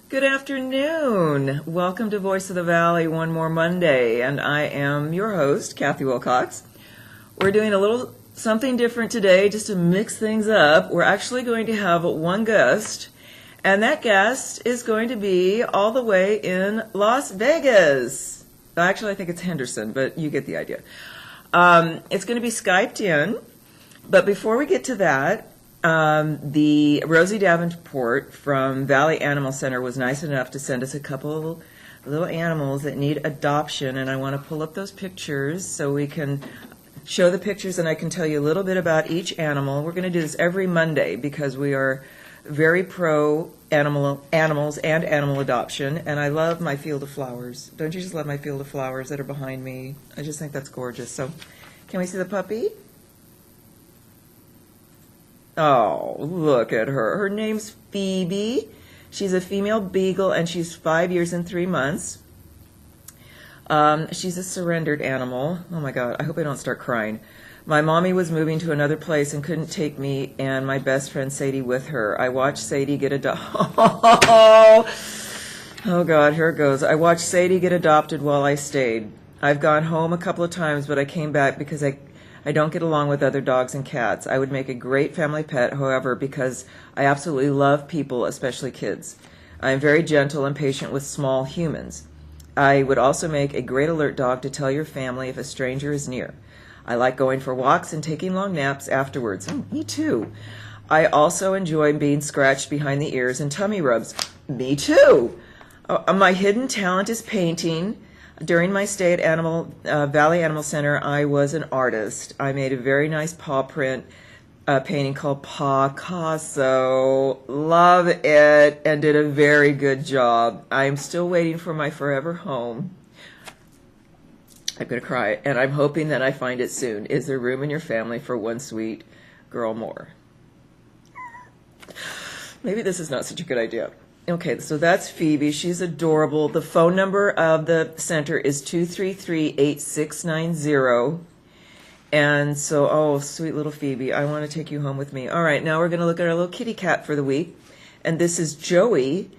Good afternoon. Welcome to Voice of the Valley one more Monday, and I am your host, Cathy Wilcox. We're doing a little something different today just to mix things up. We're actually going to have one guest, and that guest is going to be all the way in Las Vegas. Actually, I think it's Henderson, but you get the idea. It's going to be Skyped in, but before we get to that, the Rosie Davenport from Valley Animal Center was nice enough to send us a couple little animals that need adoption, and I want to pull up those pictures so we can show the pictures and I can tell you a little bit about each animal. We're going to do this every Monday because we are very pro animals and animal adoption, and I love my field of flowers. Don't you just love my field of flowers that are behind me? I just think that's gorgeous. So can we see the puppy? Oh, look at her. Her name's Phoebe. She's a female beagle, and she's 5 years and 3 months. She's a surrendered animal. Oh, my God. I hope I don't start crying. My mommy was moving to another place and couldn't take me and my best friend Sadie with her. I watched Sadie get adopted. Oh, God, here it goes. I watched Sadie get adopted while I stayed. I've gone home a couple of times, but I came back because I don't get along with other dogs and cats. I would make a great family pet, however, because I absolutely love people, especially kids. I am very gentle and patient with small humans. I would also make a great alert dog to tell your family if a stranger is near. I like going for walks and taking long naps afterwards. Oh, me too. I also enjoy being scratched behind the ears and tummy rubs. Me too. My hidden talent is painting. During my stay at Valley Animal Center, I was an artist. I made a very nice paw print painting called Picasso. Love it, and did a very good job. I'm still waiting for my forever home. I'm going to cry, and I'm hoping that I find it soon. Is there room in your family for one sweet girl more? Maybe this is not such a good idea. Okay, so that's Phoebe. She's adorable. The phone number of the center is 233-8690. And so, oh, sweet little Phoebe, I want to take you home with me. All right, now we're going to look at our little kitty cat for the week. And this is Joey.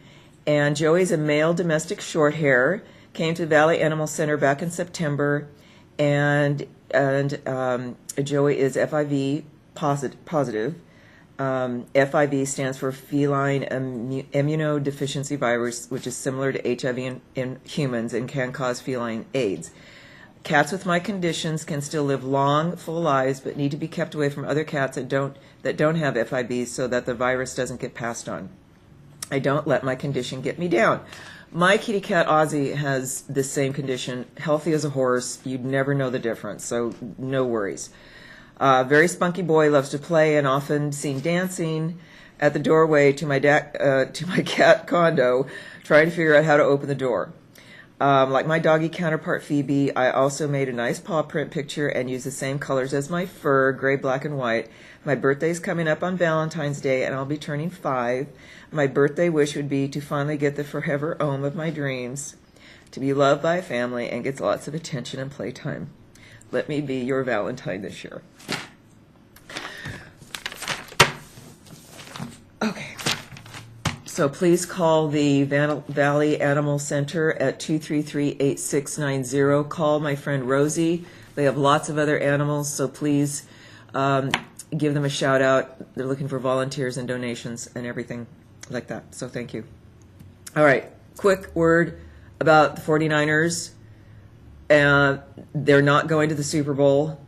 And Joey's a male domestic short hair. Came to Valley Animal Center back in September. And Joey is FIV positive. FIV stands for feline immunodeficiency virus, which is similar to HIV in humans and can cause feline AIDS. Cats with my conditions can still live long, full lives, but need to be kept away from other cats that don't have FIV so that the virus doesn't get passed on. I don't let my condition get me down. My kitty cat Ozzy has the same condition, healthy as a horse. You'd never know the difference, so no worries. Very spunky boy, loves to play and often seen dancing at the doorway to my cat condo, trying to figure out how to open the door. Like my doggy counterpart Phoebe, I also made a nice paw print picture and used the same colors as my fur, gray, black, and white. My birthday's coming up on Valentine's Day, and I'll be turning 5. My birthday wish would be to finally get the forever home of my dreams, to be loved by a family and gets lots of attention and playtime. Let me be your Valentine this year. Okay. So please call the Valley Animal Center at 233-8690. Call my friend Rosie. They have lots of other animals, so please give them a shout out. They're looking for volunteers and donations and everything like that. So thank you. All right. Quick word about the 49ers. They're not going to the Super Bowl.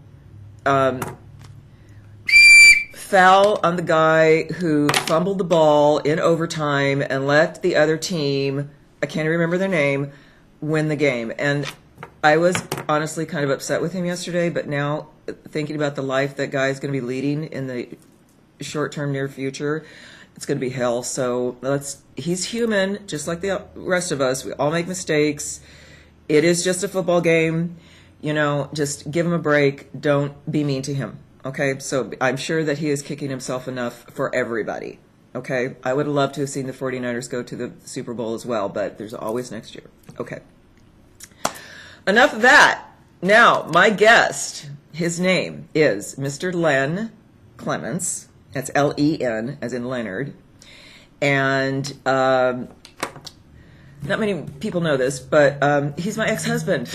Foul on the guy who fumbled the ball in overtime and let the other team, I can't remember their name, win the game. And I was honestly kind of upset with him yesterday, but now thinking about the life that guy is going to be leading in the short-term near future, it's going to be hell. So he's human, just like the rest of us. We all make mistakes. It is just a football game. You know, just give him a break. Don't be mean to him. Okay, so I'm sure that he is kicking himself enough for everybody. Okay, I would have loved to have seen the 49ers go to the Super Bowl as well, but there's always next year. Okay, enough of that. Now, my guest, his name is Mr. Len Clements. That's L-E-N, as in Leonard. And not many people know this, but he's my ex-husband.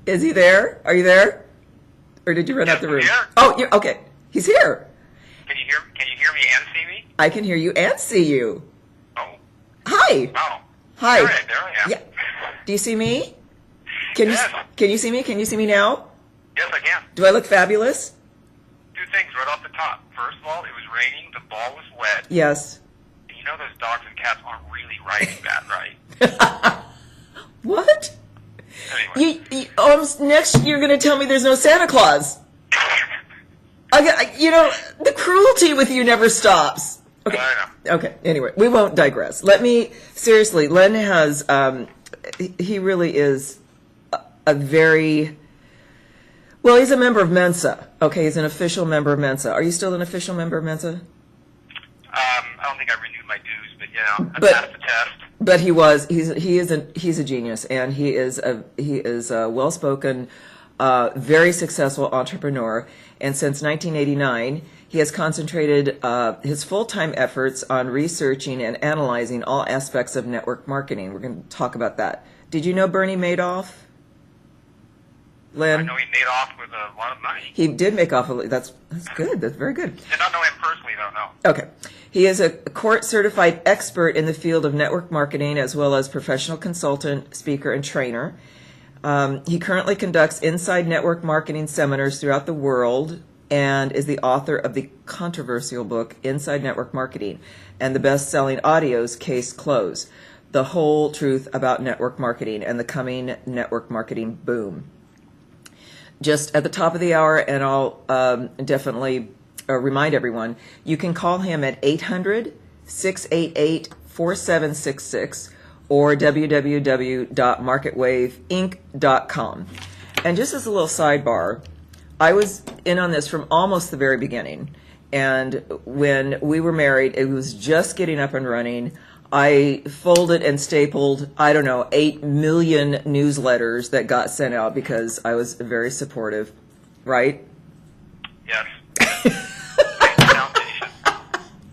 Is he there? Are you there? Or did you run out the room? Here. Oh, you're, okay. He's here. Can you hear me and see me? I can hear you and see you. Oh. Hi. Oh. Hi. There I am. Yeah. Do you see me? Can Yes. Can you see me? Can you see me now? Yes, I can. Do I look fabulous? Two things right off the top. First of all, it was raining. The ball was wet. Yes. And you know those dogs and cats aren't really riding that, right? What? Anyway. Next you're going to tell me there's no Santa Claus. The cruelty with you never stops. Okay. I know. Okay. Anyway, we won't digress. Seriously, Len has, he really is a very, well, he's a member of Mensa. Okay, he's an official member of Mensa. Are you still an official member of Mensa? I don't think I renewed my dues, but I passed the test. But he's a genius, and he is a well-spoken, very successful entrepreneur. And since 1989, he has concentrated his full-time efforts on researching and analyzing all aspects of network marketing. We're going to talk about that. Did you know Bernie Madoff? Len? I know he made off with a lot of money. He did make off. That's good. That's very good. Did not know him personally, though. No. Okay. He is a court-certified expert in the field of network marketing, as well as professional consultant, speaker, and trainer. He currently conducts inside network marketing seminars throughout the world and is the author of the controversial book, Inside Network Marketing, and the best-selling audios, Case Close, The Whole Truth About Network Marketing and the Coming Network Marketing Boom. Just at the top of the hour, and I'll definitely remind everyone, you can call him at 800-688-4766 or www.marketwaveinc.com. And just as a little sidebar, I was in on this from almost the very beginning. And when we were married, it was just getting up and running. I folded and stapled, 8 million newsletters that got sent out because I was very supportive, right? Yes.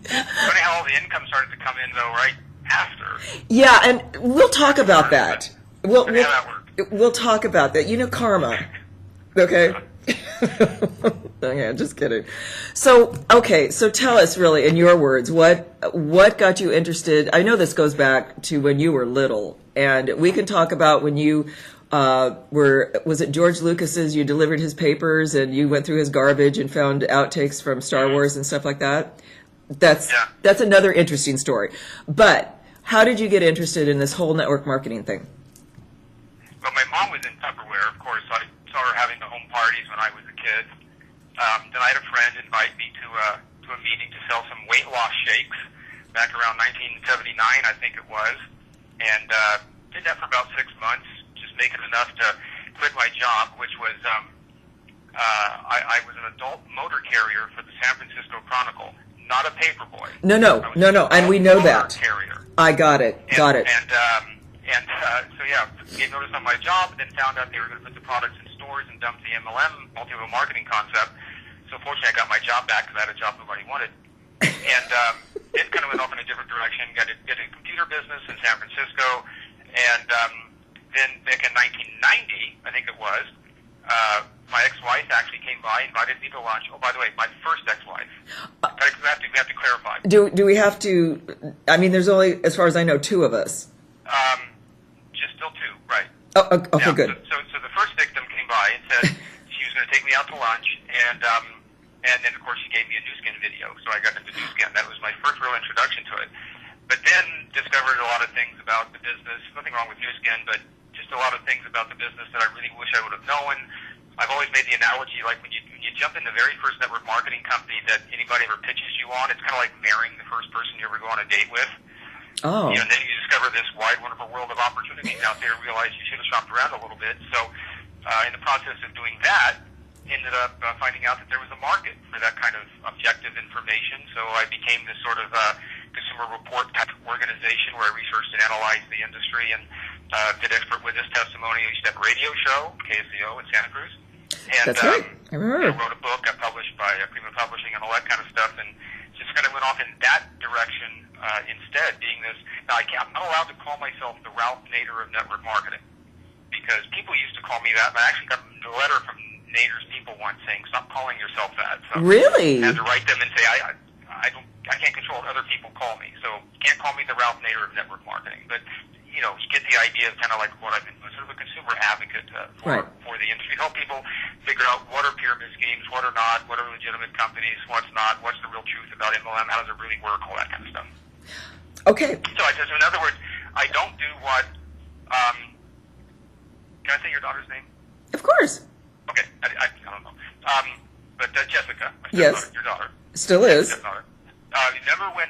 Funny how all the income started to come in, though, right after. Yeah, and we'll talk about that. We'll that worked. We'll talk about that. You know, karma. Okay. Okay, just kidding. So tell us really, in your words, what got you interested? I know this goes back to when you were little, and we can talk about when you was it George Lucas's, you delivered his papers and you went through his garbage and found outtakes from Star Wars and stuff like that. That's another interesting story. But how did you get interested in this whole network marketing thing? Well, my mom was in Tupperware, of course. So I saw her having the home parties when I was a kid. Then I had a friend invite me to a meeting to sell some weight loss shakes back around 1979, I think it was. And did that for about 6 months, just making enough to quit my job, which was I was an adult motor carrier for the San Francisco Chronicle, not a paper boy. No, and we know that. Carrier. I got it. So gave notice on my job, and then found out they were going to put the products in stores and dump the MLM, multi-level marketing concept. So fortunately, I got my job back because I had a job nobody wanted. And it kind of went off in a different direction. Got a computer business in San Francisco, and then back in 1990, I think it was, my ex-wife actually came by, invited me to lunch. Oh, by the way, my first ex-wife. We have to clarify. Do we have to? I mean, there's only, as far as I know, 2 of us. Just still 2, right? Oh, okay, yeah, good. So the first victim came by and said she was going to take me out to lunch, and then of course she gave me a newskin video, so I got into newskin. That was my first real introduction to it. But then discovered a lot of things about the business. Nothing wrong with newskin, but just a lot of things about the business that I really wish I would have known. I've always made the analogy, like when you jump in the very first network marketing company that anybody ever pitches you on, it's kind of like marrying the first person you ever go on a date with. Oh. And then you discover this wide, wonderful world of opportunities out there and realize you should have shopped around a little bit. So in the process of doing that, ended up finding out that there was a market for that kind of objective information. So I became this sort of consumer report type of organization where I researched and analyzed the industry and did expert witness testimony. I used to have a radio show, KSCO in Santa Cruz. And that's right. I remember. I wrote a book, got published by Prima Publishing and all that kind of stuff, and just kind of went went off in that direction instead, being this. Now, I'm not allowed to call myself the Ralph Nader of network marketing because people used to call me that, but I actually got a letter from Nader's people once saying, "Stop calling yourself that." So really? I had to write them and say, I can't control what other people call me, so you can't call me the Ralph Nader of network marketing. But you get the idea of kind of like what I've been doing, sort of a consumer advocate for the industry, help people figure out what are pyramid schemes, what are not, what are legitimate companies, what's not, what's the real truth about MLM, how does it really work, all that kind of stuff. Okay. So in other words, I don't do what. Can I say your daughter's name? Of course. Okay, I don't know. But Jessica, yes, your daughter, still is. Remember when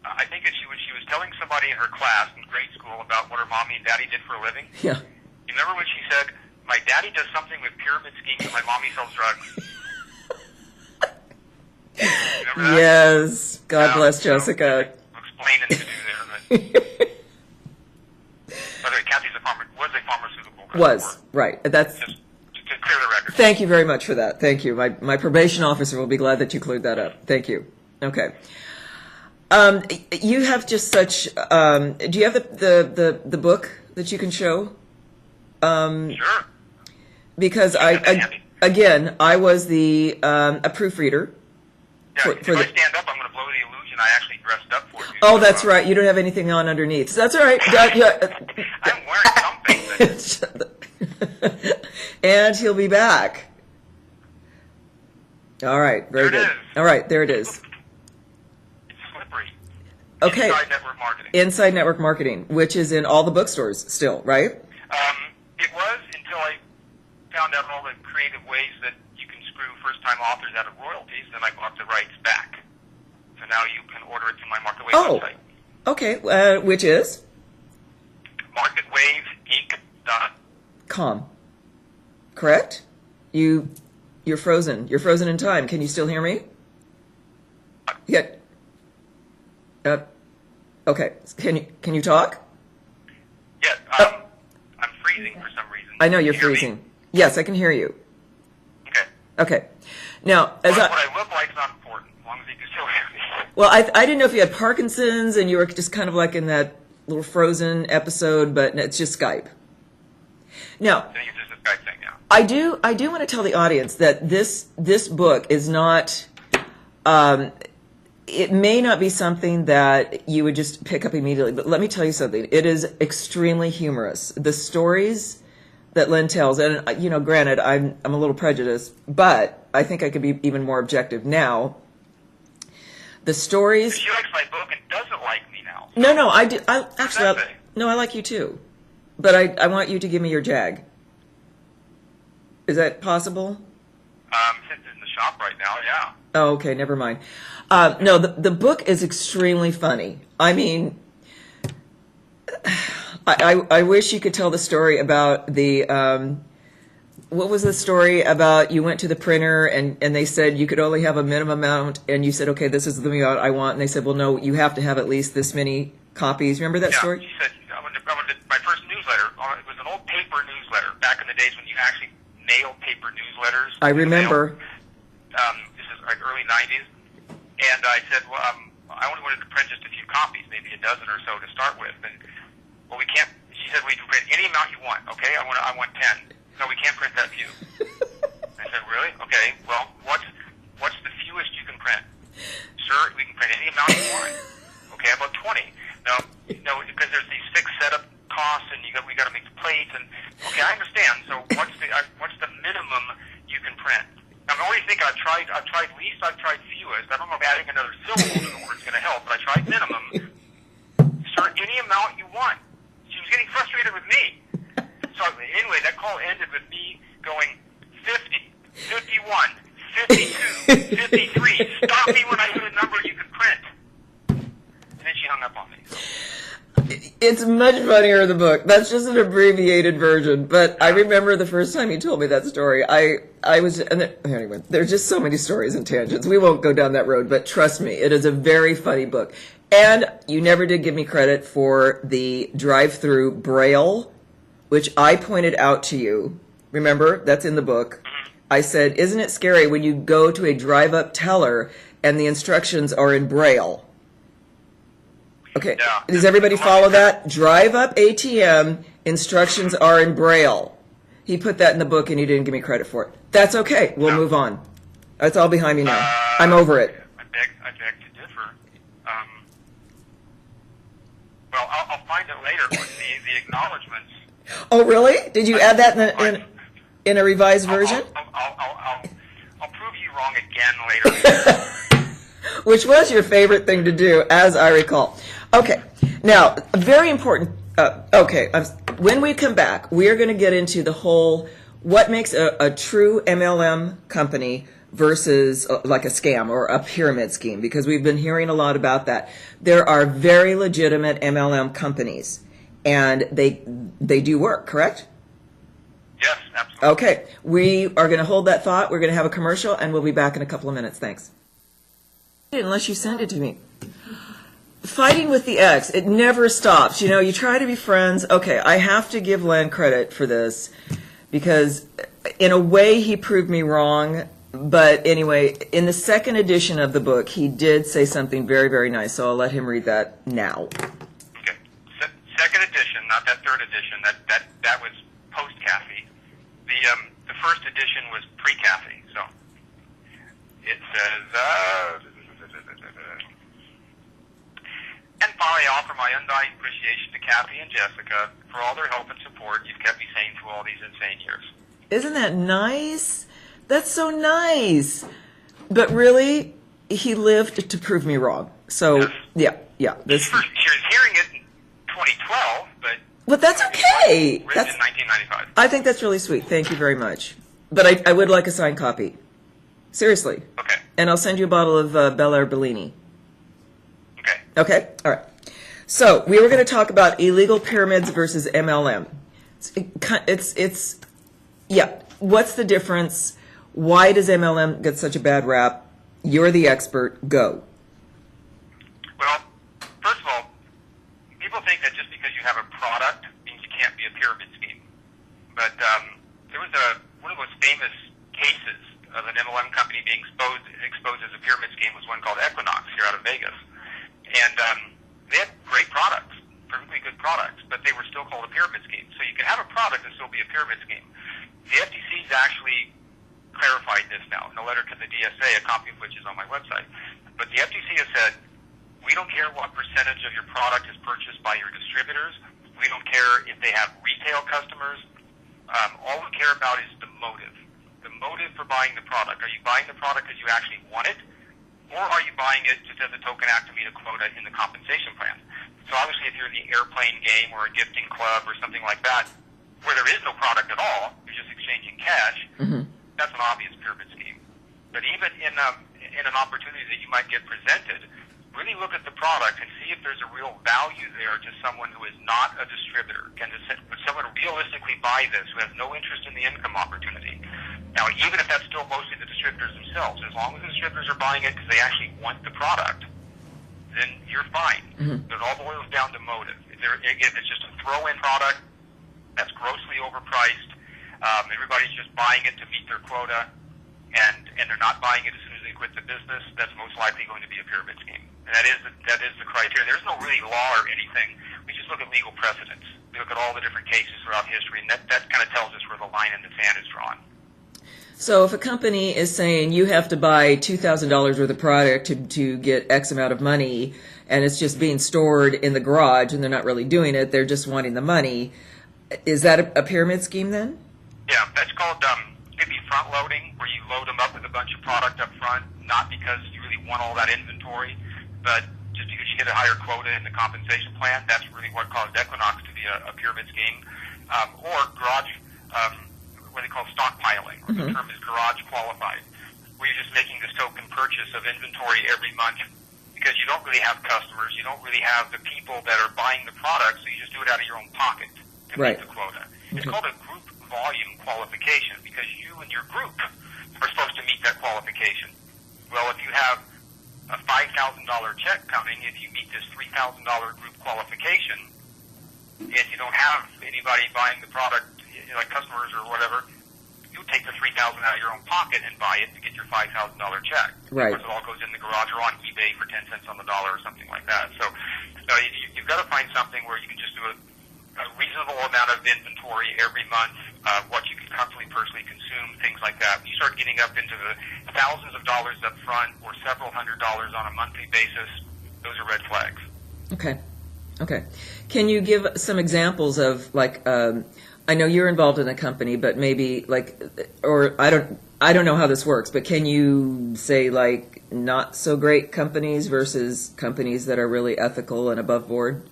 I think when she was telling somebody in her class in grade school about what her mommy and daddy did for a living? Yeah. You remember when she said, "My daddy does something with pyramid schemes and my mommy sells drugs"? Remember that? Yes. God bless Jessica. Explaining to do there. But by the way, Cathy was a pharmaceutical. Was right. That's just to clear the record. Thank you very much for that. Thank you. My probation officer will be glad that you cleared that up. Thank you. Okay. You have just such. Do you have the book that you can show? Sure. Because I was a proofreader. Yeah, if I stand up, I'm going to blow the illusion I actually dressed up for you. Oh, that's right. You don't have anything on underneath. So that's all right. I'm wearing something. And he'll be back. All right. Very good. All right. There it is. It's slippery. Okay. Inside Network Marketing. Inside Network Marketing, which is in all the bookstores still, right? It was until I found out all the creative ways that you can screw first-time authors out of royalties, then I bought the rights back. So now you can order it through my MarketWave website. Okay. Which is? MarketWaveInc.com. Correct? You're frozen. You're frozen in time. Can you still hear me? Yeah. Okay. Can you talk? Yes. I'm freezing for some reason. I know you're freezing. Me? Yes, I can hear you. Okay. Now, what I look like is not important, as long as you can still hear me. Well, I didn't know if you had Parkinson's and you were just kind of like in that little frozen episode, but it's just Skype. Now, I think it's just a Skype thing now. I do want to tell the audience that this book is not. It may not be something that you would just pick up immediately, but let me tell you something. It is extremely humorous. The stories that Len tells, and granted, I'm a little prejudiced, but I think I could be even more objective now. The stories. She likes my book and doesn't like me now. So no, I do. I like you too, but I want you to give me your jag. Is that possible? Since it's in the shop right now, yeah. Oh, okay, never mind. No, the book is extremely funny. I mean, I wish you could tell the story about the, what was the story about you went to the printer and they said you could only have a minimum amount and you said, okay, this is the amount I want. And they said, well, no, you have to have at least this many copies. Remember that story? She said, my first newsletter, it was an old paper newsletter back in the days when you actually mailed paper newsletters. I remember. This is like early 90s. And I said, well, I only wanted to print just a few copies, maybe a dozen or so to start with. And well, we can't. She said, well, you can print any amount you want. Okay, I want 10. No, we can't print that few. I said, really? Okay. Well, what's the fewest you can print? Sir, we can print any amount you want. Okay, how about 20? No, because there's these fixed setup costs, and we got to make the plates. And okay, I understand. So what's the minimum you can print? I'm already thinking I've tried least, I've tried fewest. I don't know if adding another syllable to the word is going to help, but I tried minimum. Sir, any amount you want. She was getting frustrated with me. So anyway, that call ended with me going 50, 51, 52, 53. Stop me when I hit a number you can print. And then she hung up on me. It's much funnier in the book. That's just an abbreviated version. But I remember the first time you told me that story. Anyway, there's just so many stories and tangents. We won't go down that road, but trust me, it is a very funny book. And you never did give me credit for the drive-through Braille, which I pointed out to you. Remember? That's in the book. I said, isn't it scary when you go to a drive-up teller and the instructions are in Braille? Okay, Yeah. does everybody follow that? Drive-up ATM, instructions are in Braille. He put that in the book and he didn't give me credit for it. That's okay. We'll move on. It's all behind me now. I'm over it. I beg to differ. Well, I'll find it later, but the acknowledgments. Oh, really? Did you add that in a revised version? I'll prove you wrong again later. Which was your favorite thing to do, as I recall. Okay, now, very important. When we come back, we are going to get into the whole what makes a true MLM company versus like a scam or a pyramid scheme, because we've been hearing a lot about that. There are very legitimate MLM companies, and they do work, correct? Yes, absolutely. Okay, we are going to hold that thought. We're going to have a commercial, and we'll be back in a couple of minutes. Thanks. Unless you send it to me. Fighting with the ex, it never stops. You know, you try to be friends. Okay, I have to give Len credit for this because in a way he proved me wrong. But anyway, in the second edition of the book, he did say something very, very nice. So I'll let him read that now. Okay. Second edition, not that third edition. That was post Cathy. The first edition was pre Cathy. So it says. And finally, I offer my undying appreciation to Cathy and Jessica for all their help and support you've kept me sane through all these insane years. Isn't that nice? That's so nice. But really, he lived to prove me wrong. So, yes. yeah. She was hearing it in 2012, but that's okay. Written in 1995. I think that's really sweet. Thank you very much. But I would like a signed copy. Seriously. Okay. And I'll send you a bottle of Bel Air Bellini. Okay. Okay? All right. So we were going to talk about illegal pyramids versus MLM. What's the difference? Why does MLM get such a bad rap? You're the expert. Go. Well, first of all, people think that just because you have a product means you can't be a pyramid scheme. But there was one of the most famous cases of an MLM company being exposed as a pyramid scheme was one called Equinox here out of Vegas. And they had great products, perfectly good products, but they were still called a pyramid scheme. So you can have a product and still be a pyramid scheme. The FTC's actually clarified this now in a letter to the DSA, a copy of which is on my website. But the FTC has said, we don't care what percentage of your product is purchased by your distributors. We don't care if they have retail customers. All we care about is the motive. The motive for buying the product. Are you buying the product because you actually want it? Or are you buying it just as a token act to meet a quota in the compensation plan? So obviously if you're in the airplane game or a gifting club or something like that, where there is no product at all, you're just exchanging cash, that's an obvious pyramid scheme. But even in an opportunity that you might get presented, really look at the product and see if there's a real value there to someone who is not a distributor. Would someone realistically buy this who has no interest in the income opportunity? Now, even if that's still mostly the distributors themselves, as long as the distributors are buying it because they actually want the product, then you're fine. But it all boils down to motive. If it's just a throw-in product that's grossly overpriced, everybody's just buying it to meet their quota, and they're not buying it as soon as they quit the business, that's most likely going to be a pyramid scheme. And that is the criteria. There's no really law or anything. We just look at legal precedents. We look at all the different cases throughout history, and that kind of tells us where the line in the sand is drawn. So if a company is saying you have to buy $2,000 worth of product to get X amount of money, and it's just being stored in the garage and they're not really doing it, they're just wanting the money, is that a pyramid scheme then? Yeah, that's called could be front loading, where you load them up with a bunch of product up front, not because you really want all that inventory, but just because you get a higher quota in the compensation plan. That's really what caused Equinox to be a pyramid scheme. Or garage, what they call stockpiling. The term is garage qualified, where you're just making this token purchase of inventory every month because you don't really have customers, you don't really have the people that are buying the product, so you just do it out of your own pocket to meet the quota. It's called a group volume qualification because you and your group are supposed to meet that qualification. Well, if you have a $5,000 check coming, if you meet this $3,000 group qualification, and you don't have anybody buying the product, like customers or whatever, you take the $3,000 out of your own pocket and buy it to get your $5,000 check. Right. Of course, it all goes in the garage or on eBay for 10 cents on the dollar or something like that. So you've got to find something where you can just do a reasonable amount of inventory every month, what you can comfortably personally consume, things like that. When you start getting up into the thousands of dollars up front or several $100s on a monthly basis, those are red flags. Okay. Can you give some examples of, like, I know you're involved in a company, but maybe, like, or I don't know how this works, but can you say, like, not so great companies versus companies that are really ethical and above board?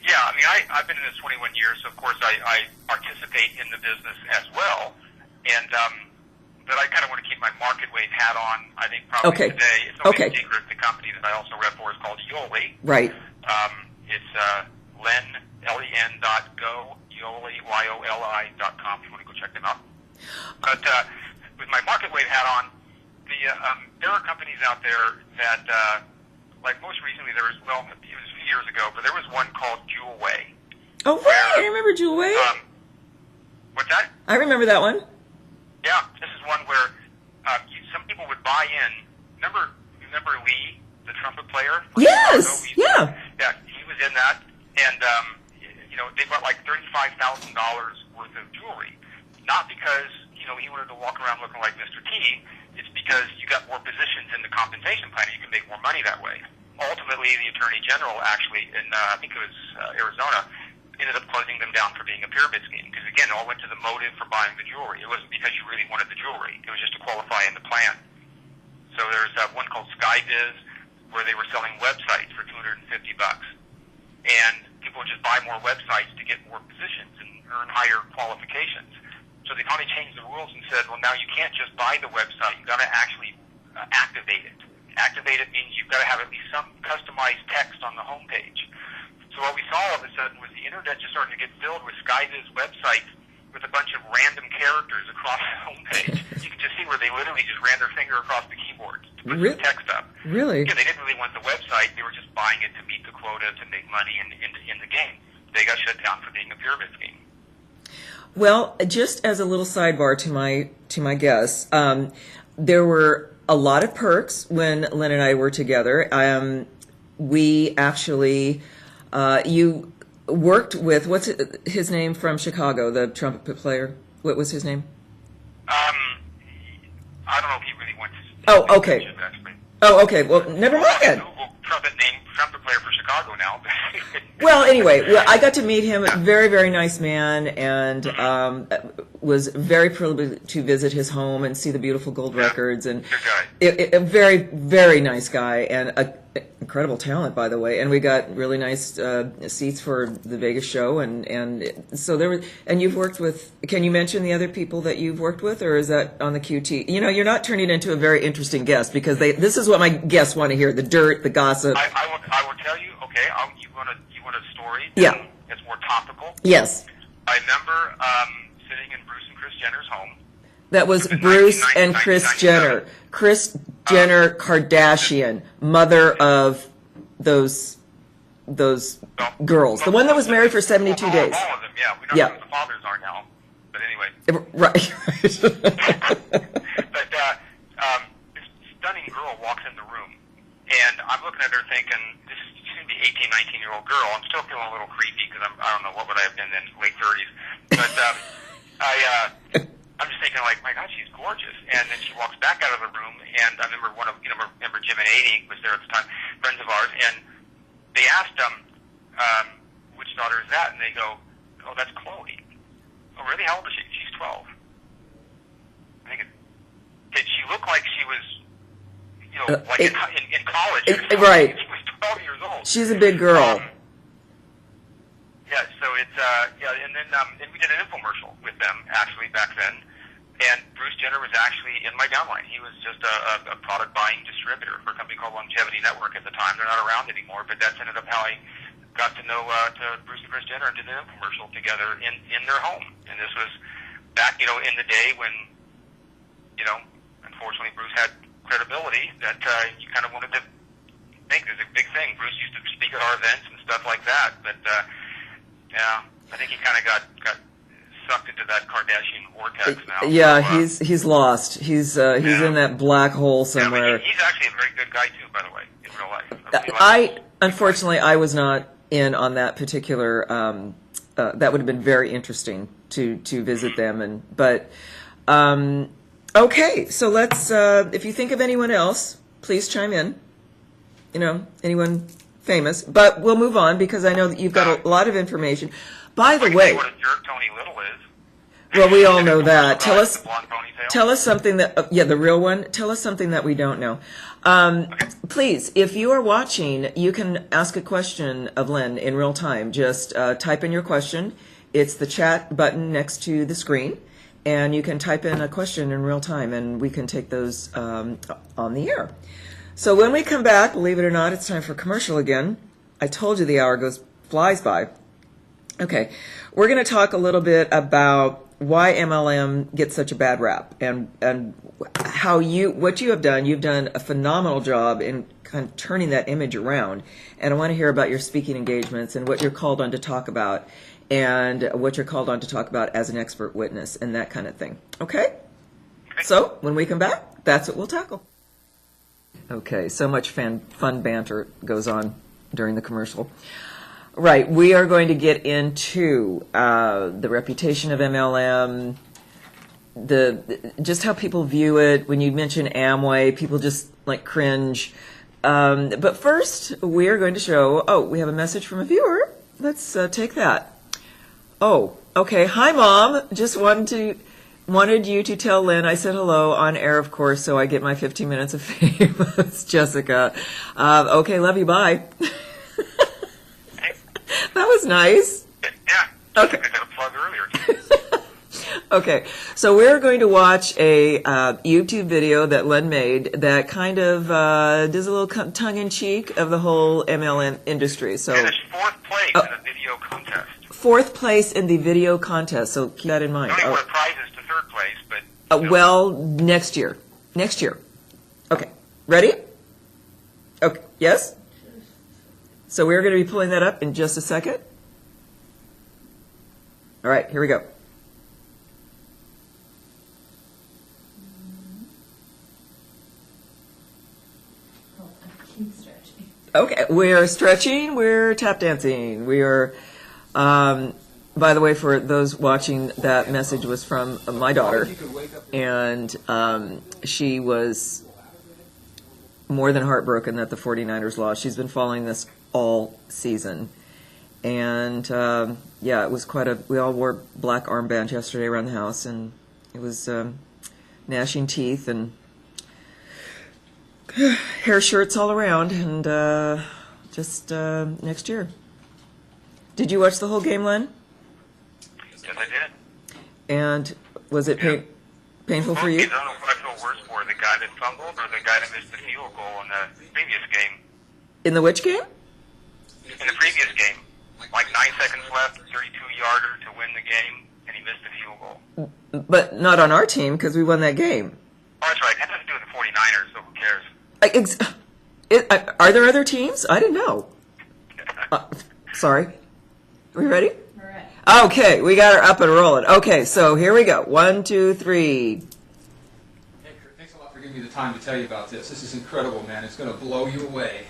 Yeah, I mean, I've been in this 21 years, so of course I participate in the business as well, and but I kind of want to keep my MarketWave hat on. I think probably today, it's no big secret, the company that I also rep for is called Yoli. Right. It's len.go, Yoli, YOLI.com, if you want to go check them out. But with my MarketWave hat on, there are companies out there that, like most recently it was a few years ago, but there was one called Jewelway. Oh, right. I remember Jewelway. What's that? I remember that one. Yeah, this is one where some people would buy in. Remember Lee, the trumpet player? Yes. Yeah. Yeah, he was in that, and they bought like $35,000 worth of jewelry, not because he wanted to walk around looking like Mr. T. It's because you got more positions in the compensation plan, and you can make more money that way. Ultimately, the Attorney General actually, in I think it was Arizona, ended up closing them down for being a pyramid scheme, because again, it all went to the motive for buying the jewelry. It wasn't because you really wanted the jewelry. It was just to qualify in the plan. So there's one called SkyBiz, where they were selling websites for $250, and people would just buy more websites to get more positions and earn higher qualifications. So they finally changed the rules and said, well, now you can't just buy the website. You've got to actually activate it. Activate it means you've got to have at least some customized text on the homepage. So what we saw all of a sudden was the internet just started to get filled with SkyBiz websites with a bunch of random characters across the homepage. You could just see where they literally just ran their finger across the keyboard to put some text up. Really? Yeah, they didn't really want the website. They were just buying it to meet the quota to make money in the game. They got shut down for being a pyramid scheme. Well, just as a little sidebar to my guests, there were a lot of perks when Len and I were together. We actually, you worked with, what's his name from Chicago, the trumpet player? What was his name? I don't know if he really went to. Oh, okay. Oh, okay. Well, never mind. Google trumpet player for Chicago now. Well, anyway, I got to meet him. Very, very nice man, and was very privileged to visit his home and see the beautiful gold records. And a very, very nice guy, and incredible talent, by the way. And we got really nice seats for the Vegas show, and so there was. And you've worked with. Can you mention the other people that you've worked with, or is that on the QT? You're not turning into a very interesting guest, because this is what my guests want to hear: the dirt, the gossip. I will tell you. Okay, you want a story? Yeah. It's more topical. Yes. I remember sitting in Bruce and Kris Jenner's home. That was Bruce and Kris Jenner. Kris Jenner Kardashian, mother of those girls. The one that was married for 72 days. All of them, yeah. We don't know who the fathers are now. But anyway. Right. But this stunning girl walks in the room, and I'm looking at her thinking, this is the 18, 19-year-old girl. I'm still feeling a little creepy because I don't know what would I have been in late 30s. But I'm just thinking, like, my God, she's gorgeous. And then she walks back out of the room, and I remember remember Jim and Adi was there at the time, friends of ours, and they asked them, which daughter is that? And they go, oh, that's Chloe. Oh, really? How old is she? She's 12. Did she look like she was, like in college? Right. She was 12 years old. She's a big girl. Yeah, so it's, and then we did an infomercial with them, actually, back then. And Bruce Jenner was actually in my downline. He was just a product buying distributor for a company called Longevity Network at the time. They're not around anymore, but that's ended up how I got to know to Bruce and Kris Jenner and did an infomercial together in their home. And this was back, in the day when, unfortunately Bruce had credibility that you kind of wanted to think there's a big thing. Bruce used to speak at our events and stuff like that, but yeah, I think he kind of got sucked into that Kardashian vortex now. Yeah, so, he's lost. He's in that black hole somewhere. Yeah, but he's actually a very good guy too, by the way, in real life. I Unfortunately, I was not in on that particular. That would have been very interesting to visit them, okay. So let's. If you think of anyone else, please chime in. Anyone famous, but we'll move on because I know that you've got a lot of information. By the way, what a jerk Tony Little is. Well, we all know that. Tell us Tell something that, the real one. Tell us something that we don't know. Please, if you are watching, you can ask a question of Len in real time. Just type in your question. It's the chat button next to the screen, and you can type in a question in real time, and we can take those on the air. So when we come back, believe it or not, it's time for commercial again. I told you the hour flies by. Okay, we're going to talk a little bit about why MLM gets such a bad rap and what you have done. You've done a phenomenal job in kind of turning that image around. And I want to hear about your speaking engagements and what you're called on to talk about and what you're called on to talk about as an expert witness and that kind of thing. Okay? So when we come back, that's what we'll tackle. Okay, so much fun banter goes on during the commercial. Right, we are going to get into the reputation of MLM, just how people view it. When you mention Amway, people just like cringe. But first, we are going to show, we have a message from a viewer. Let's take that. Oh, okay. Hi, Mom. Just wanted you to tell Len I said hello on air, of course, so I get my 15 minutes of fame. It's Jessica. Okay, love you. Bye. That was nice. Yeah. Okay. I got a plug earlier. Okay, so we're going to watch a YouTube video that Len made that kind of does a little tongue-in-cheek of the whole MLM industry. So finished fourth place in the video contest. Fourth place in the video contest, so keep that in mind. Only award prizes to third place, but... well, next year. Next year. Okay, ready? Okay, yes? So we're going to be pulling that up in just a second. All right, here we go. Okay, we're stretching, we're tap dancing, we are, by the way, for those watching, that message was from my daughter, and she was more than heartbroken that the 49ers lost. She's been following this all season, and yeah, it was we all wore black armbands yesterday around the house, and it was gnashing teeth and hair shirts all around, and just next year. Did you watch the whole game, Len? Yes, I did. And was it painful for you? I don't know if I feel worse for the guy that fumbled or the guy that missed the field goal in the previous game. In the which game? In the previous game, like 9 seconds left, 32-yarder to win the game, and he missed the field goal. But not on our team, because we won that game. Oh, that's right. It has to do with the 49ers, so who cares? Are there other teams? I didn't know. Sorry. Are we ready? All right. Okay, we got her up and rolling. Okay, so here we go. 1, 2, 3. Hey, Kurt, thanks a lot for giving me the time to tell you about this. This is incredible, man. It's going to blow you away.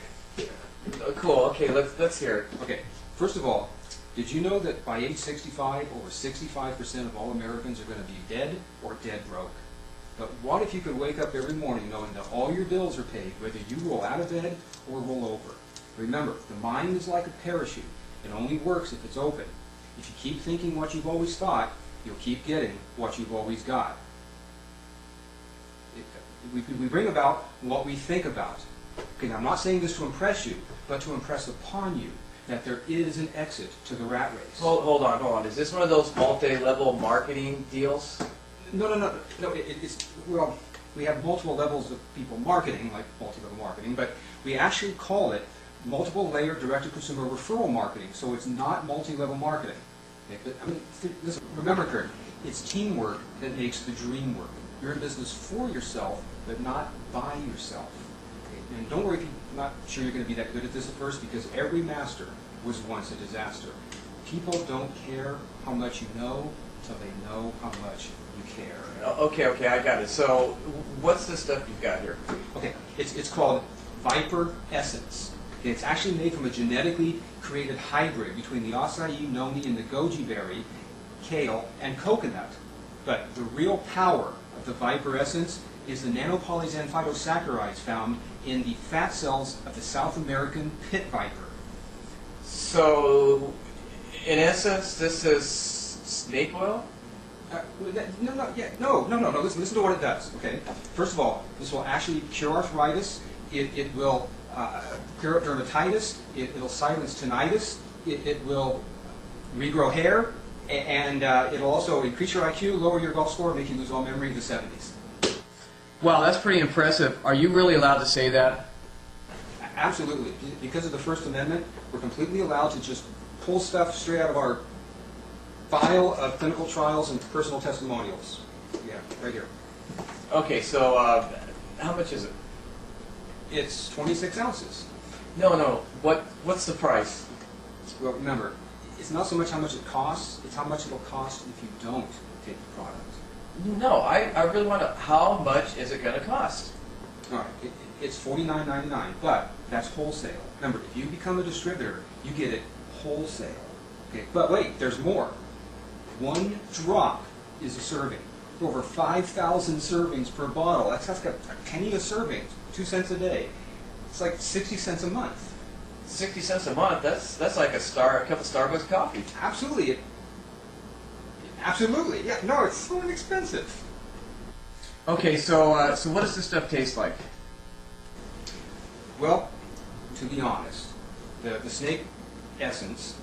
Cool. Okay, let's hear it. Okay, first of all, did you know that by age 65, over 65% of all Americans are going to be dead or dead broke? But what if you could wake up every morning knowing that all your bills are paid, whether you roll out of bed or roll over? Remember, the mind is like a parachute. It only works if it's open. If you keep thinking what you've always thought, you'll keep getting what you've always got. We bring about what we think about. Okay, now I'm not saying this to impress you, but to impress upon you that there is an exit to the rat race. Hold on. Is this one of those multi-level marketing deals? No. Well, we have multiple levels of people marketing, like multi-level marketing, but we actually call it multiple layer direct-to-consumer referral marketing, so it's not multi-level marketing. Okay, but, I mean, listen, remember, Kurt, it's teamwork that makes the dream work. You're in business for yourself, but not by yourself. Okay? And don't worry if you're not sure you're going to be that good at this at first, because every master was once a disaster. People don't care how much you know, until they know how much you care. Okay, I got it. So, what's the stuff you've got here? Okay, it's called Viper Essence. It's actually made from a genetically created hybrid between the acai, noni, and the goji berry, kale, and coconut. But the real power of the Viper Essence is the nanopolysan phytosaccharides found in the fat cells of the South American pit viper. So, in essence, this is snake oil? No. Listen to what it does. Okay. First of all, this will actually cure arthritis. It will clear up dermatitis. It'll silence tinnitus. It will regrow hair, and it'll also increase your IQ, lower your golf score, make you lose all memory of the 70s. Wow, that's pretty impressive. Are you really allowed to say that? Absolutely. Because of the First Amendment, we're completely allowed to just pull stuff straight out of our file of clinical trials and personal testimonials. Yeah, right here. Okay, so how much is it? It's 26 ounces. No. What's the price? Well, remember, it's not so much how much it costs, it's how much it'll cost if you don't take the product. No, I really want to. How much is it going to cost? All right, it's $49.99, but that's wholesale. Remember, if you become a distributor, you get it wholesale. Okay, but wait, there's more. 1 drop is a serving. Over 5,000 servings per bottle. That's got a penny a serving, 2 cents a day. It's like 60 cents a month. 60 cents a month. That's like a cup of Starbucks coffee. Absolutely. Absolutely. Yeah. No, it's so inexpensive. Okay, so what does this stuff taste like? Well, to be honest, the snake essence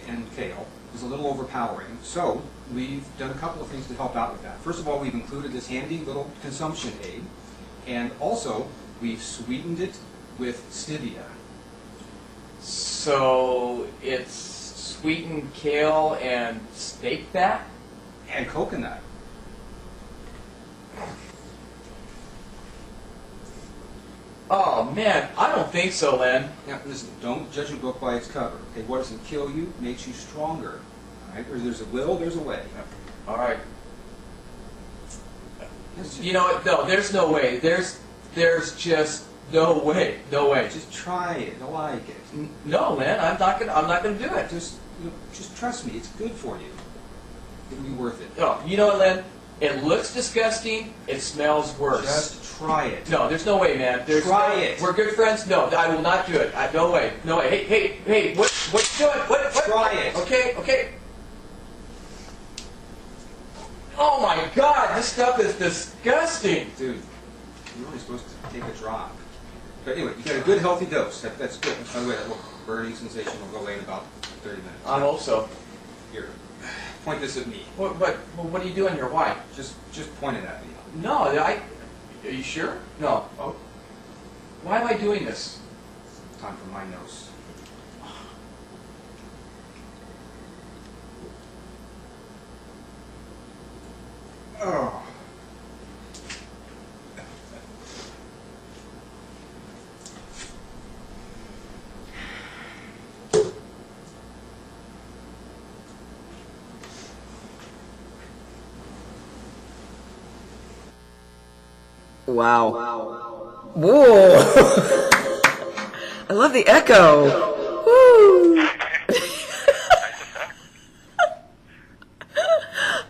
and kale is a little overpowering. So we've done a couple of things to help out with that. First of all, we've included this handy little consumption aid, and also we've sweetened it with stevia. So it's sweetened kale and snake fat? And coconut. Oh man, I don't think so, Len. Now, listen, don't judge a book by its cover. Okay, what doesn't kill you makes you stronger. All right? Or there's a will, there's a way. All right. You know what? No, there's no way. There's just no way. No way. Just try it. You'll like it. No, Len. I'm not gonna do it. Just trust me. It's good for you. It'll be worth it. No, you know what, Len? It looks disgusting. It smells worse. Just try it. No, there's no way, man. Try it. We're good friends. No, I will not do it. No way. No way. Hey, what you doing? What? Try it. Okay. Oh my God, this stuff is disgusting. Dude, you're only supposed to take a drop. But anyway, you got a good, healthy dose. That's good. By the way, that little burning sensation will go away in about 30 minutes. I hope so. Here, point this at me. What are you doing here? Why? Just point it at me. No, are you sure? No. Oh. Why am I doing this? Time for my nose. Oh. Wow. Whoa. I love the echo. Woo.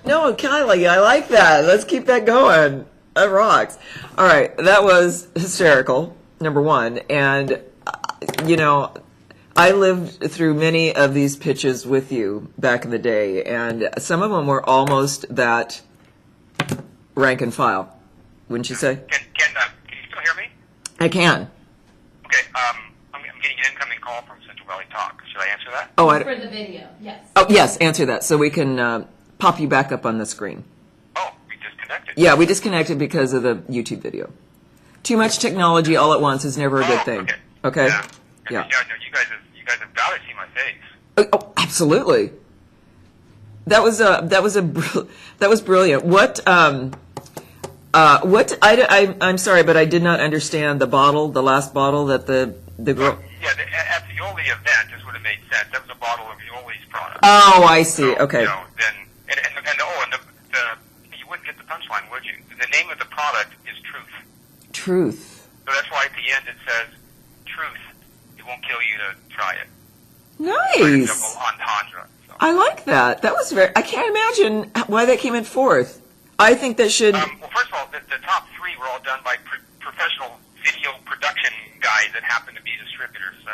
No, Kylie, I like that. Let's keep that going. That rocks. All right, that was hysterical, number one. And, I lived through many of these pitches with you back in the day, and some of them were almost that rank and file. Wouldn't you say? Can you still hear me? I can. Okay, I'm getting an incoming call from Central Valley Talk. Should I answer that? For the video, yes. Oh, yes, answer that so we can pop you back up on the screen. Oh, we disconnected. Yeah, we disconnected because of the YouTube video. Too much technology all at once is never a good thing. Okay? Yeah. Yeah. No, you guys have got to see my face. Oh, absolutely. That was brilliant. I'm sorry, but I did not understand the last bottle that the girl. Yeah, at the Yoli event, this would have made sense. That was a bottle of Yoli's product. Oh, I see. So, Okay. and the name of the product is Truth. Truth. So that's why at the end it says, Truth. It won't kill you to try it. Nice. Double entendre. So. I like that. That was I can't imagine why that came in fourth. I think that should... Well, first of all, the top three were all done by professional video production guys that happen to be distributors. So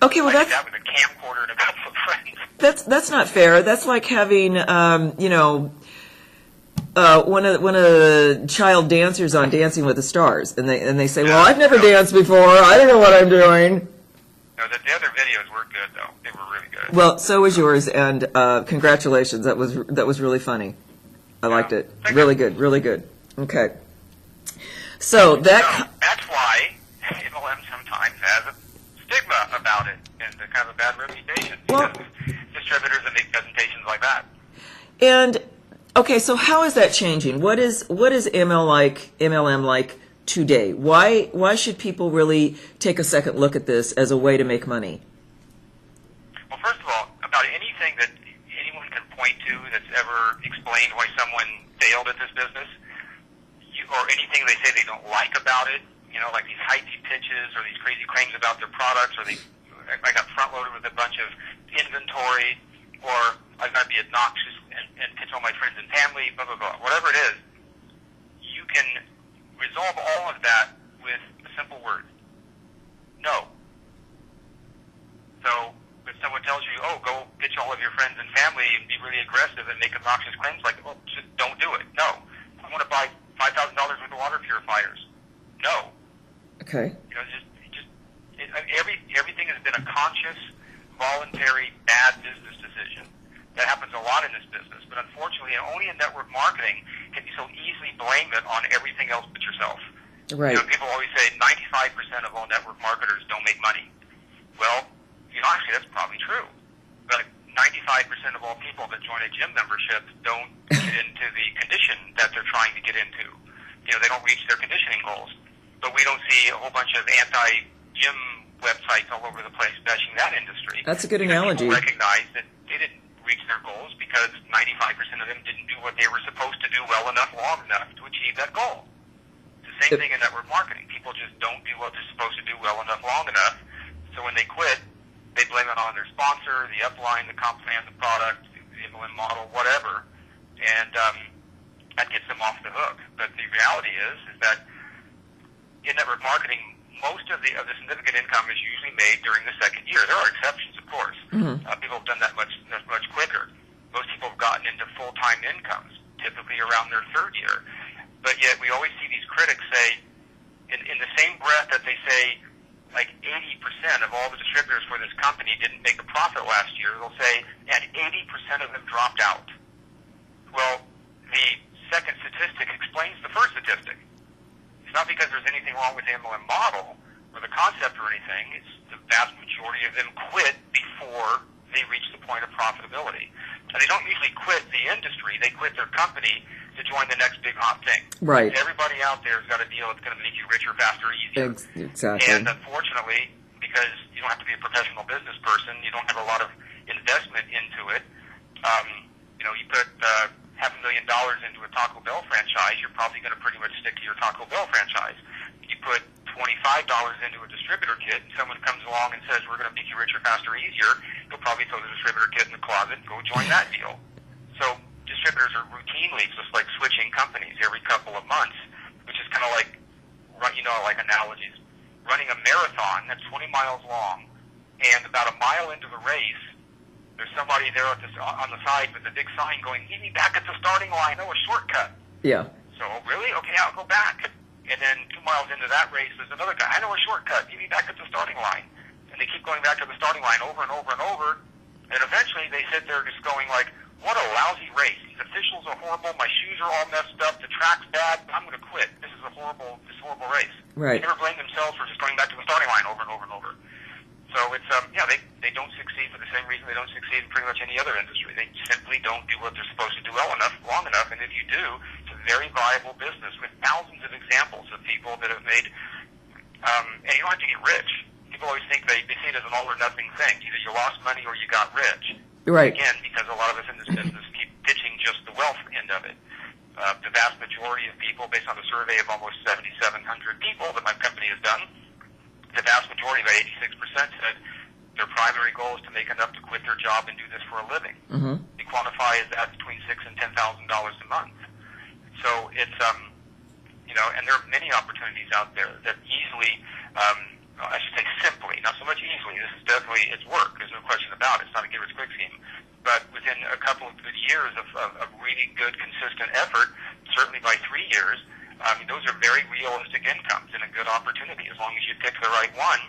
okay, well, I that's... did that with a camcorder and a couple of friends. That's not fair. That's like having, one of the child dancers on Dancing with the Stars, and they say, "Well, I've never danced before. I don't know what I'm doing." No, the other videos were good though. They were really good. Well, so was yours, and congratulations. That was really funny. I liked it. Really good. Really good. Okay. So that's why MLM sometimes has a stigma about it and a kind of a bad reputation because of distributors that make presentations like that. And okay, so how is that changing? What is MLM like today? Why should people really take a second look at this as a way to make money? Well, first of all, about anything that anyone can point to that's ever explained why someone failed at this business, or anything they say they don't like about it, like these hypey pitches or these crazy claims about their products, or I got front-loaded with a bunch of inventory, or I've got to be obnoxious and pitch all my friends and family, blah, blah, blah. Whatever it is, you can resolve all of that with a simple word. No. So if someone tells you, oh, go pitch all of your friends and family and be really aggressive and make obnoxious claims, like, oh, just don't do it. No. I want to buy $5,000 worth of water purifiers. No. Okay. Everything has been a conscious, voluntary, bad business decision. That happens a lot in this business, but unfortunately, only in network marketing can you so easily blame it on everything else but yourself. Right. People always say 95% of all network marketers don't make money. Well, actually, that's probably true. But 95% of all people that join a gym membership don't get into the condition that they're trying to get into. They don't reach their conditioning goals. But we don't see a whole bunch of anti-gym websites all over the place bashing that industry. That's a good analogy. People recognize that they didn't reach their goals because 95% of them didn't do what they were supposed to do well enough, long enough to achieve that goal. It's the same thing in network marketing. People just don't do what they're supposed to do well enough, long enough. So when they quit, they blame it on their sponsor, the upline, the comp plan, the product, the MLM model, whatever, and that gets them off the hook. But the reality is that in network marketing, most of the significant income is usually made during the second year. There are exceptions, of course. Mm-hmm. People have done that much quicker. Most people have gotten into full-time incomes, typically around their third year. But yet we always see these critics say, in the same breath that they say, like 80% of all the distributors for this company didn't make a profit last year, they'll say, and 80% of them dropped out. Well, the second statistic explains the first statistic. It's not because there's anything wrong with the MLM model or the concept or anything. It's the vast majority of them quit before they reach the point of profitability. And they don't usually quit the industry. They quit their company to join the next big hot thing. Right. Everybody out there has got a deal that's going to make you richer, faster, easier. Exactly. And unfortunately, because you don't have to be a professional business person, you don't have a lot of investment into it. You put $500,000 into a Taco Bell franchise, you're probably going to pretty much stick to your Taco Bell franchise. You put $25 into a distributor kit, and someone comes along and says, we're going to make you richer, faster, easier, you'll probably throw the distributor kit in the closet and go join that deal. So distributors are routinely just like switching companies every couple of months, which is kind of like, like analogies. Running a marathon that's 20 miles long, and about a mile into the race, there's somebody there on the side with a big sign going, meet me back at the starting line. Oh, a shortcut. Yeah. So, really? Okay, I'll go back. And then 2 miles into that race, there's another guy. I know a shortcut. Meet me back at the starting line. And they keep going back to the starting line over and over and over. And eventually they sit there just going like, what a lousy race. These officials are horrible. My shoes are all messed up. The track's bad. I'm going to quit. This is a horrible race. Right. They never blame themselves for just going back to the starting line over and over and over. So it's, they don't succeed for the same reason they don't succeed in pretty much any other industry. They simply don't do what they're supposed to do well enough, long enough, and if you do, it's a very viable business with thousands of examples of people that have made, and you don't have to get rich. People always think they see it as an all or nothing thing. Either you lost money or you got rich. Right. Again, because a lot of us in this business keep pitching just the wealth end of it. The vast majority of people, based on a survey of almost 7,700 people that my company has done, the vast majority, about 86%, said their primary goal is to make enough to quit their job and do this for a living. Mm-hmm. They quantify as that between $6,000 and $10,000 a month. So it's and there are many opportunities out there that easily, I should say simply, not so much easily. This is definitely it's work. There's no question about it. It's not a get-rich-quick scheme. But within a couple of good years of really good, consistent effort, certainly by 3 years, those are very realistic incomes and a good opportunity. As long as you pick the right one,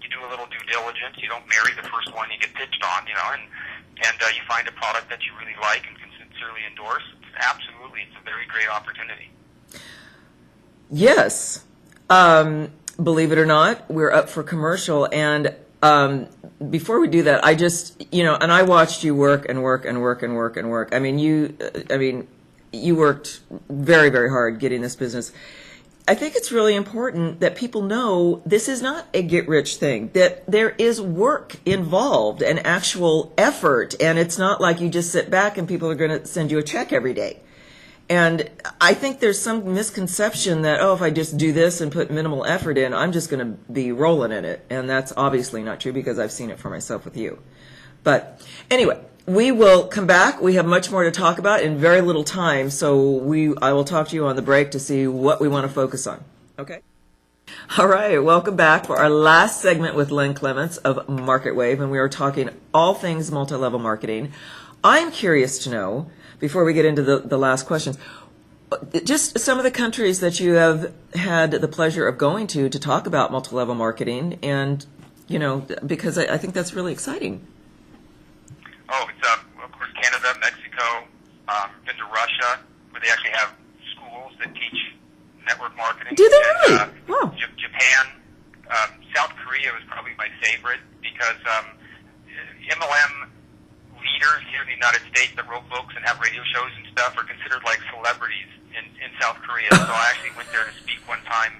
you do a little due diligence. You don't marry the first one you get pitched on, and you find a product that you really like and can sincerely endorse. Absolutely, it's a very great opportunity. Yes. Believe it or not, we're up for commercial. And before we do that, I just, and I watched you work and work and work and work and work. I mean, you worked very, very hard getting this business. I think it's really important that people know this is not a get-rich thing, that there is work involved and actual effort, and it's not like you just sit back and people are going to send you a check every day. And I think there's some misconception that, if I just do this and put minimal effort in, I'm just going to be rolling in it. And that's obviously not true because I've seen it for myself with you. But anyway, we will come back. We have much more to talk about in very little time. So I will talk to you on the break to see what we want to focus on. Okay? All right. Welcome back for our last segment with Len Clements of MarketWave. And we are talking all things multi-level marketing. I'm curious to know, before we get into the last questions, just some of the countries that you have had the pleasure of going to talk about multi-level marketing, and because I think that's really exciting. Oh, it's of course Canada, Mexico, been to Russia, where they actually have schools that teach network marketing. Do they really? Wow. Japan, South Korea was probably my favorite because MLM leaders here in the United States that wrote books and have radio shows and stuff are considered like celebrities in South Korea. So I actually went there to speak one time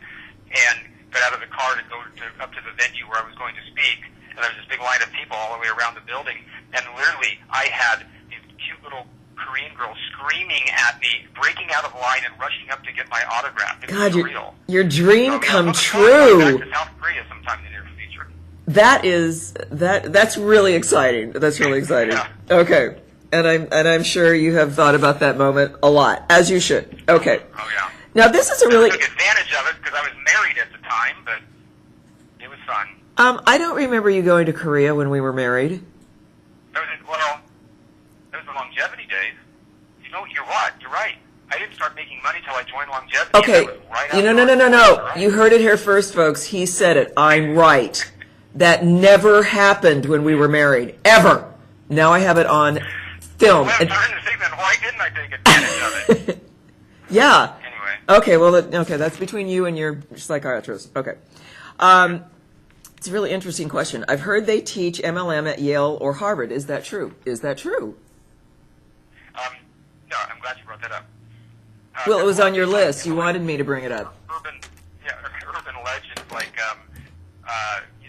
and got out of the car to go up to the venue where I was going to speak. And there was this big line of people all the way around the building. And literally, I had these cute little Korean girls screaming at me, breaking out of line and rushing up to get my autograph. It was surreal. Your dream come I'm true. Back to South Korea sometime in the near future. That's really exciting. That's really exciting. Yeah. Okay. And I'm sure you have thought about that moment a lot, as you should. Okay. Oh yeah. Now this is a really I took advantage of it because I was married at the time, but it was fun. I don't remember you going to Korea when we were married. That was the longevity days. You're what? You're right. I didn't start making money till I joined longevity. Okay. That was right No. Right. You heard it here first, folks. He said it. I'm right. That never happened when we were married. Ever. Now I have it on film. Well, I'm starting to think then, why didn't I take advantage of it? Yeah. Anyway. Okay, well, that's between you and your psychiatrist. Okay. It's a really interesting question. I've heard they teach MLM at Yale or Harvard. Is that true? No, I'm glad you brought that up. Well, it was on your list. You wanted me to bring it up. Urban legends like,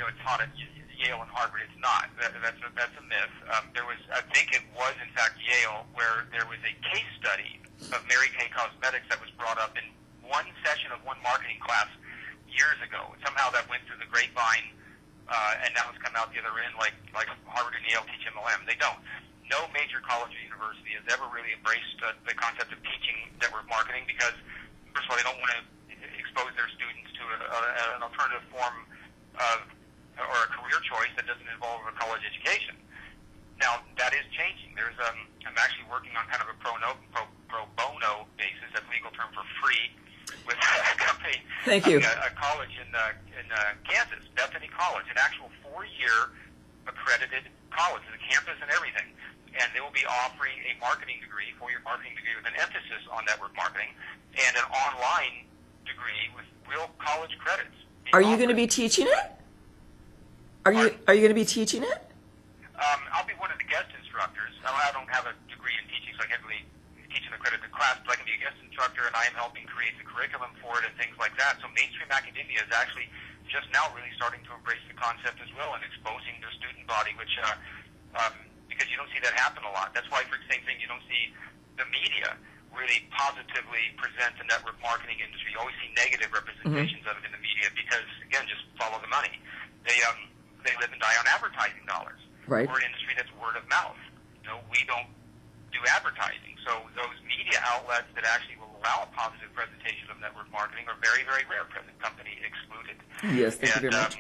it's taught at Yale and Harvard. It's not. That's a myth. I think it was in fact Yale, where there was a case study of Mary Kay Cosmetics that was brought up in one session of one marketing class years ago. Somehow that went through the grapevine, and now it's come out the other end, like Harvard and Yale teach MLM. They don't. No major college or university has ever really embraced the concept of teaching network marketing because, first of all, they don't want to expose their students to an alternative form of or a career choice that doesn't involve a college education. Now, that is changing. I'm actually working on kind of a pro bono basis, that's a legal term for free, with a company. Thank you. A college in Kansas, Bethany College, an actual 4-year accredited college, with a campus and everything. And they will be offering a marketing degree, 4-year marketing degree with an emphasis on network marketing, and an online degree with real college credits. Are you going to be teaching it? Are you going to be teaching it? I'll be one of the guest instructors. I don't have a degree in teaching, so I can't really teach an accredited class, but I can be a guest instructor, and I am helping create the curriculum for it and things like that. So mainstream academia is actually just now really starting to embrace the concept as well and exposing their student body, which because you don't see that happen a lot. That's why, for the same thing, you don't see the media really positively present the network marketing industry. You always see negative representations of it in the media because, again, just follow the money. They live and die on advertising dollars. Right. We're an industry that's word of mouth. We don't do advertising. So those media outlets that actually will allow a positive presentation of network marketing are very, very rare. Present company excluded. Yes, thank you very much.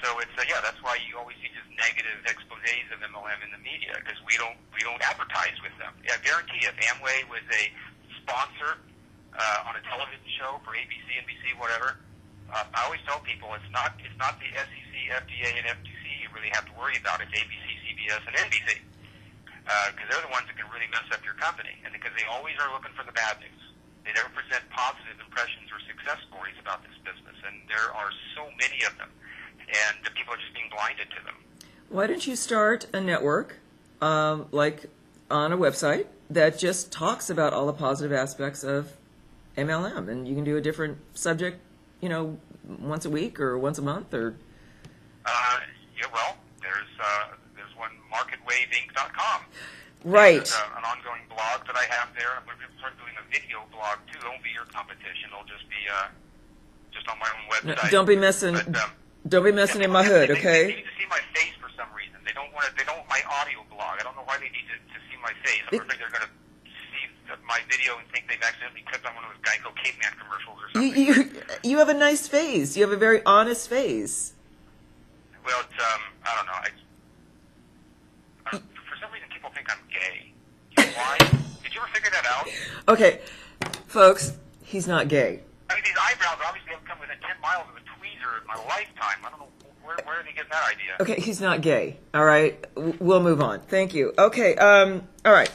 So it's that's why you always see just negative exposés of MLM in the media because we don't advertise with them. I guarantee if Amway was a sponsor on a television show for ABC, NBC, whatever, I always tell people it's not the SEC, FDA, and FTC you really have to worry about. It's ABC, CBS, and NBC because they're the ones that can really mess up your company, and because they always are looking for the bad news. They never present positive impressions or success stories about this business, and there are so many of them. And the people are just being blinded to them. Why don't you start a network, like on a website, that just talks about all the positive aspects of MLM, and you can do a different subject, once a week or once a month, or. Well, there's one MarketWaveInc.com. Right. There's an ongoing blog that I have there. I'm going to start doing a video blog too. It won't be your competition. It'll just be just on my own website. No, don't be messing. Don't be messing in my hood, okay? They need to see my face for some reason. They don't want my audio blog. I don't know why they need to see my face. I'm afraid they're going to see my video and think they've accidentally clicked on one of those Geico Caveman commercials or something. You have a nice face. You have a very honest face. Well, it's, I don't know. For some reason, people think I'm gay. You know why? Did you ever figure that out? Okay, folks, he's not gay. I mean, these eyebrows obviously have come within 10 miles of a tweezer in my lifetime. I don't know where are they getting that idea. Okay, he's not gay. All right, we'll move on. Thank you. Okay, all right.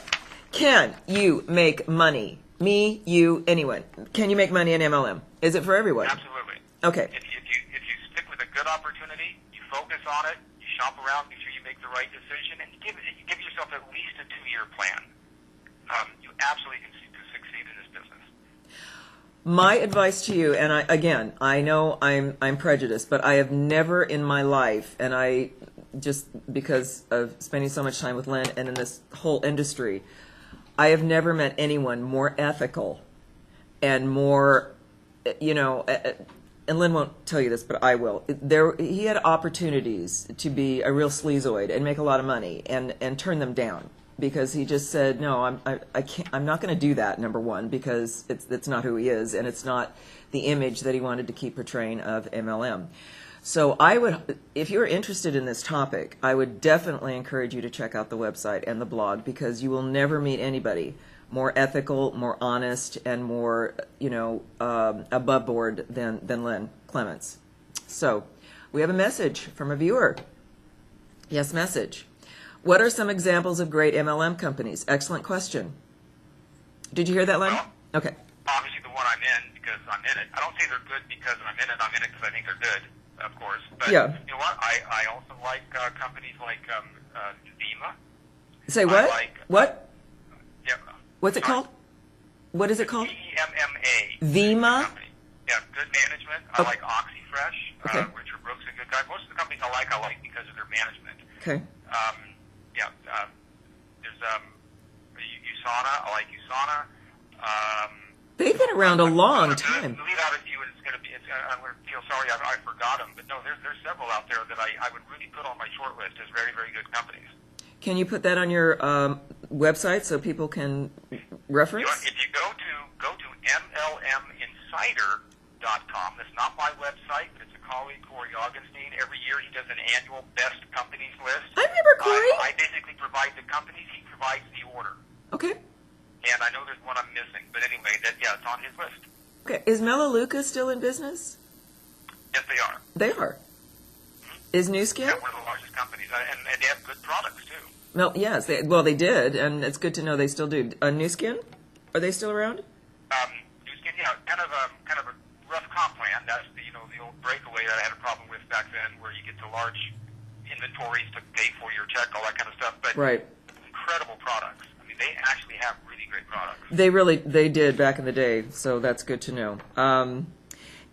Can you make money? Me, you, anyone. Can you make money in MLM? Is it for everyone? Absolutely. Okay. If you stick with a good opportunity, you focus on it, you shop around, make sure you make the right decision, and you give yourself at least a 2-year plan. You absolutely can succeed in this business. My advice to you, and I know I'm prejudiced, but I have never in my life, and I just because of spending so much time with Len and in this whole industry, I have never met anyone more ethical and more, and Len won't tell you this, but I will. He had opportunities to be a real sleazoid and make a lot of money and turn them down. Because he just said, no, I can't. I'm not going to do that. Number one, because it's not who he is, and it's not the image that he wanted to keep portraying of MLM. So I would, if you're interested in this topic, I would definitely encourage you to check out the website and the blog because you will never meet anybody more ethical, more honest, and more above board than Len Clements. So we have a message from a viewer. Yes, message. What are some examples of great MLM companies? Excellent question. Did you hear that, Len? Well, okay. Obviously the one I'm in because I'm in it. I don't say they're good because I'm in it. I'm in it because I think they're good, of course. But yeah. You know what? I also like companies like Vima. Say what? What? Yeah. What's it called? What is it called? VMMA. Vima? Yeah, good management. I like OxyFresh. Okay. Richard Brooks is a good guy. Most of the companies I like because of their management. Okay. There's USANA. I like USANA. They've been around a long time. Leave out a few, and I'm going to feel sorry I forgot them. But no, there's several out there that I would really put on my short list as very, very good companies. Can you put that on your website so people can reference? If you go to MLMinsider.com, that's not my website, but it's a colleague, Corey Augenstein. Every year he does an annual best companies list. I remember Corey. I basically provide the companies, he provides the order. Okay. And I know there's one I'm missing, but anyway, it's on his list. Okay. Is Melaleuca still in business? Yes, they are. They are. Is New Skin? Yeah, one of the largest companies, and they have good products too. Well, yes. They did, and it's good to know they still do. New Skin? Are they still around? New Skin, yeah, kind of a rough comp plan. That's the old breakaway that I had a problem with back then, where you get to large inventories to pay for your check, all that kind of stuff. But right. Incredible products. I mean, they actually have really great products. They did back in the day, so that's good to know.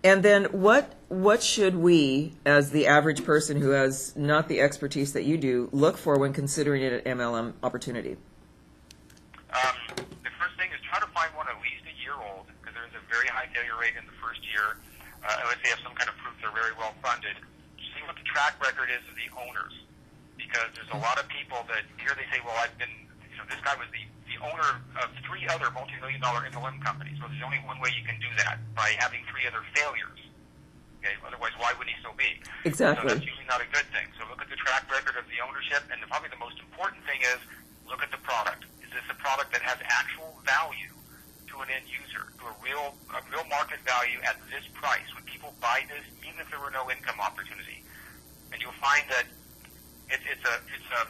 And then what should we, as the average person who has not the expertise that you do, look for when considering it an MLM opportunity? The first thing is try to find very high failure rate in the first year. Unless they have some kind of proof they're very well funded. See what the track record is of the owners, because there's a lot of people that here they say, well, I've been, this guy was the owner of 3 other multi-million-dollar MLM companies. Well, there's only one way you can do that, by having 3 other failures. Okay, otherwise, why would he still be? Exactly. So that's usually not a good thing. So look at the track record of the ownership, and probably the most important thing is look at the product. Is this a product that has actual value to an end user, to a real market value at this price? Would people buy this even if there were no income opportunity? And you'll find that it's a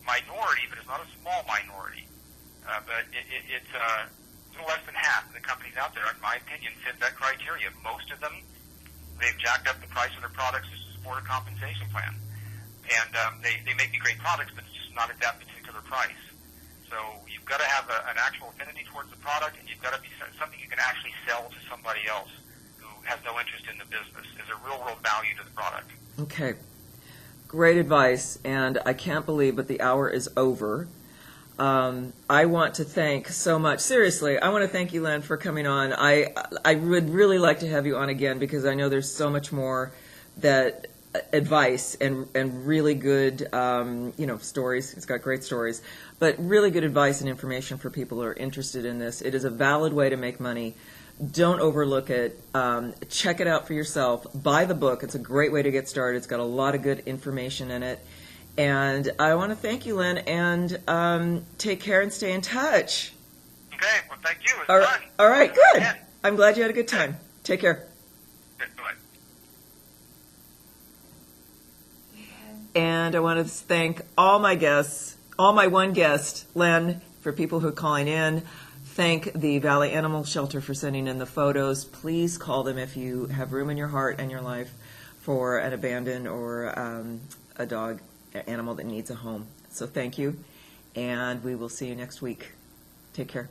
minority, but it's not a small minority. But it's a little less than half of the companies out there, in my opinion, fit that criteria. Most of them, they've jacked up the price of their products to support a compensation plan. And they may be great products, but it's just not at that particular price. So you've got to have an actual affinity towards the product, and you've got to be something you can actually sell to somebody else who has no interest in the business. There's a real-world value to the product. Okay. Great advice, and I can't believe, but the hour is over. I want to thank so much. Seriously, I want to thank you, Len, for coming on. I would really like to have you on again, because I know there's so much more that advice and really good stories. It's got great stories, but really good advice and information for people who are interested in this. It is a valid way to make money. Don't overlook it. Check it out for yourself. Buy the book. It's a great way to get started. It's got a lot of good information in it. And I want to thank you, Len, and take care and stay in touch. Okay, well, thank you. It was fun. All right, good. Yeah. I'm glad you had a good time. Take care. Good, bye. And I want to thank all my guests, all my one guest, Len, for people who are calling in. Thank the Valley Animal Shelter for sending in the photos. Please call them if you have room in your heart and your life for an abandoned or a dog, animal that needs a home. So thank you, and we will see you next week. Take care.